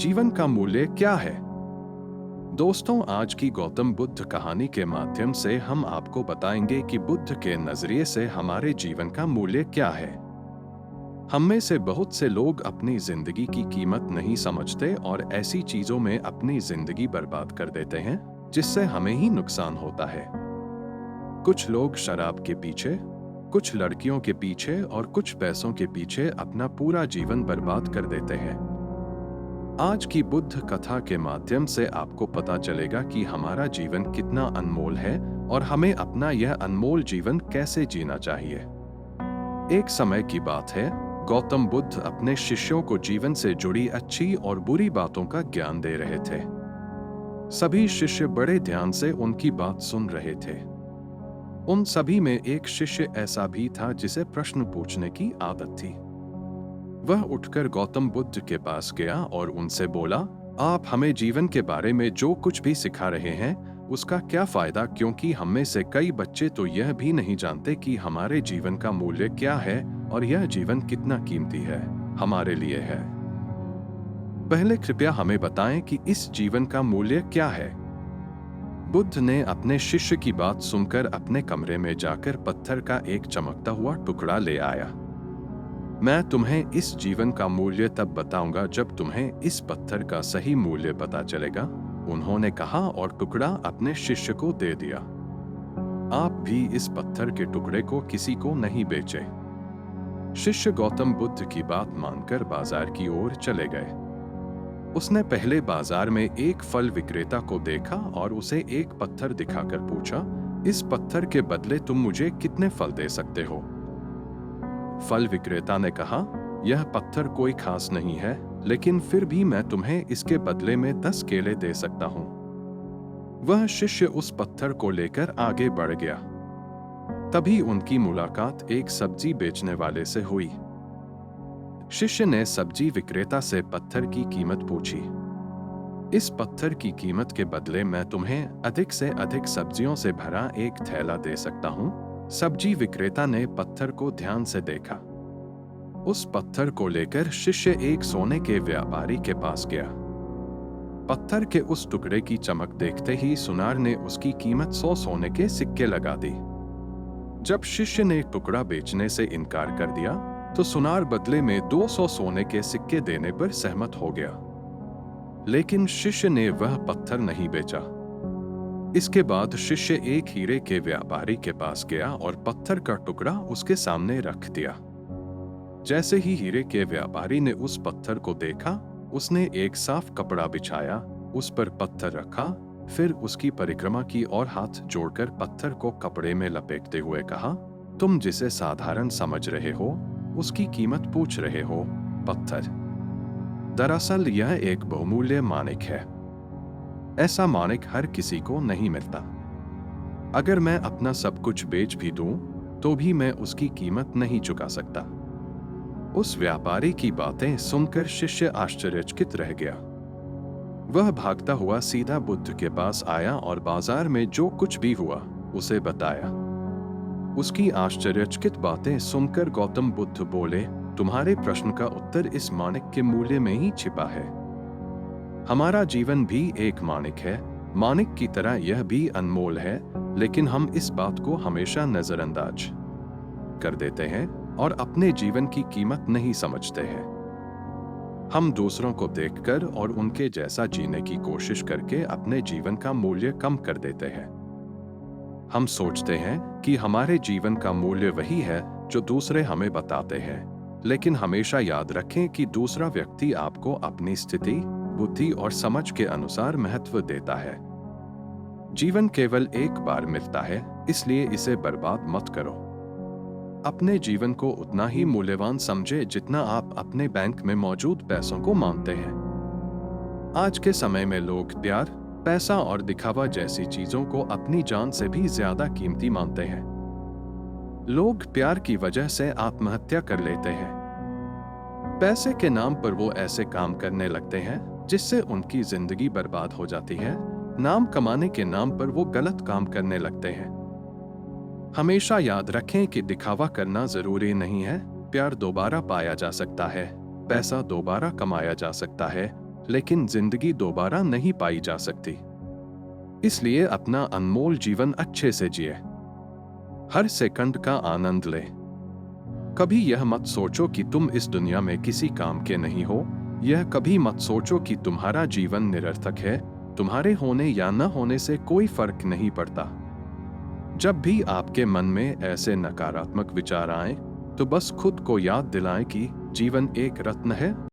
जीवन का मूल्य क्या है? दोस्तों, आज की गौतम बुद्ध कहानी के माध्यम से हम आपको बताएंगे कि बुद्ध के नजरिए से हमारे जीवन का मूल्य क्या है। हम में से बहुत से लोग अपनी जिंदगी की कीमत नहीं समझते और ऐसी चीजों में अपनी जिंदगी बर्बाद कर देते हैं जिससे हमें ही नुकसान होता है। कुछ लोग शराब के पीछे, कुछ लड़कियों के पीछे और कुछ पैसों के पीछे अपना पूरा जीवन बर्बाद कर देते हैं। आज की बुद्ध कथा के माध्यम से आपको पता चलेगा कि हमारा जीवन कितना अनमोल है और हमें अपना यह अनमोल जीवन कैसे जीना चाहिए। एक समय की बात है, गौतम बुद्ध अपने शिष्यों को जीवन से जुड़ी अच्छी और बुरी बातों का ज्ञान दे रहे थे। सभी शिष्य बड़े ध्यान से उनकी बात सुन रहे थे। उन सभी में एक शिष्य ऐसा भी था जिसे प्रश्न पूछने की आदत थी। वह उठकर गौतम बुद्ध के पास गया और उनसे बोला, आप हमें जीवन के बारे में जो कुछ भी सिखा रहे हैं उसका क्या फायदा, क्योंकि हम में से कई बच्चे तो यह भी नहीं जानते कि हमारे जीवन का मूल्य क्या है और यह जीवन कितना कीमती है हमारे लिए है। पहले कृपया हमें बताएं कि इस जीवन का मूल्य क्या है। बुद्ध ने अपने शिष्य की बात सुनकर अपने कमरे में जाकर पत्थर का एक चमकता हुआ टुकड़ा ले आया। मैं तुम्हें इस जीवन का मूल्य तब बताऊंगा जब तुम्हें इस पत्थर का सही मूल्य पता चलेगा, उन्होंने कहा और टुकड़ा अपने शिष्य को दे दिया। आप भी इस पत्थर के टुकड़े को किसी को नहीं बेचे। शिष्य गौतम बुद्ध की बात मानकर बाजार की ओर चले गए। उसने पहले बाजार में एक फल विक्रेता को देखा और उसे एक पत्थर दिखाकर पूछा, इस पत्थर के बदले तुम मुझे कितने फल दे सकते हो? फल विक्रेता ने कहा, यह पत्थर कोई खास नहीं है, लेकिन फिर भी मैं तुम्हें इसके बदले में 10 केले दे सकता हूं। वह शिष्य उस पत्थर को लेकर आगे बढ़ गया। तभी उनकी मुलाकात एक सब्जी बेचने वाले से हुई। शिष्य ने सब्जी विक्रेता से पत्थर की कीमत पूछी। इस पत्थर की कीमत के बदले मैं तुम्हें अधिक से अधिक सब्जियों से भरा एक थैला दे सकता हूं। सब्जी विक्रेता ने पत्थर को ध्यान से देखा। उस पत्थर को लेकर शिष्य एक सोने के व्यापारी के पास गया। पत्थर के उस टुकड़े की चमक देखते ही सुनार ने उसकी कीमत 100 सोने के सिक्के लगा दी। जब शिष्य ने टुकड़ा बेचने से इनकार कर दिया तो सुनार बदले में 200 सोने के सिक्के देने पर सहमत हो गया। लेकिन शिष्य ने वह पत्थर नहीं बेचा। इसके बाद शिष्य एक हीरे के व्यापारी के पास गया और पत्थर का टुकड़ा उसके सामने रख दिया। जैसे ही हीरे के व्यापारी ने उस पत्थर को देखा, उसने एक साफ कपड़ा बिछाया, उस पर पत्थर रखा, फिर उसकी परिक्रमा की और हाथ जोड़कर पत्थर को कपड़े में लपेटते हुए कहा, तुम जिसे साधारण समझ रहे हो उसकी कीमत पूछ रहे हो, पत्थर। दरअसल यह एक बहुमूल्य माणिक है। ऐसा माणिक हर किसी को नहीं मिलता। अगर मैं अपना सब कुछ बेच भी दूं, तो भी मैं उसकी कीमत नहीं चुका सकता। उस व्यापारी की बातें सुनकर शिष्य आश्चर्यचकित रह गया। वह भागता हुआ सीधा बुद्ध के पास आया और बाजार में जो कुछ भी हुआ उसे बताया। उसकी आश्चर्यचकित बातें सुनकर गौतम बुद्ध बोले, तुम्हारे प्रश्न का उत्तर इस माणिक के मूल्य में ही छिपा है। हमारा जीवन भी एक माणिक है। माणिक की तरह यह भी अनमोल है, लेकिन हम इस बात को हमेशा नजरअंदाज कर देते हैं और अपने जीवन की कीमत नहीं समझते हैं। हम दूसरों को देखकर और उनके जैसा जीने की कोशिश करके अपने जीवन का मूल्य कम कर देते हैं। हम सोचते हैं कि हमारे जीवन का मूल्य वही है जो दूसरे हमें बताते हैं, लेकिन हमेशा याद रखें कि दूसरा व्यक्ति आपको अपनी स्थिति, बुद्धि और समझ के अनुसार महत्व देता है। जीवन केवल एक बार मिलता है, इसलिए इसे बर्बाद मत करो। अपने जीवन को उतना ही मूल्यवान समझे जितना आप अपने बैंक में मौजूद पैसों को मानते हैं। आज के समय में लोग प्यार, पैसा और दिखावा जैसी चीजों को अपनी जान से भी ज्यादा कीमती मानते हैं। लोग प्यार की वजह से आत्महत्या कर लेते हैं। पैसे के नाम पर वो ऐसे काम करने लगते हैं जिससे उनकी जिंदगी बर्बाद हो जाती है। नाम कमाने के नाम पर वो गलत काम करने लगते हैं। हमेशा याद रखें कि दिखावा करना जरूरी नहीं है। प्यार दोबारा पाया जा सकता है, पैसा दोबारा कमाया जा सकता है, लेकिन जिंदगी दोबारा नहीं पाई जा सकती। इसलिए अपना अनमोल जीवन अच्छे से जिए। हर सेकंड का आनंद ले। कभी यह मत सोचो कि तुम इस दुनिया में किसी काम के नहीं हो। यह कभी मत सोचो कि तुम्हारा जीवन निरर्थक है। तुम्हारे होने या न होने से कोई फर्क नहीं पड़ता। जब भी आपके मन में ऐसे नकारात्मक विचार आए, तो बस खुद को याद दिलाएं कि जीवन एक रत्न है।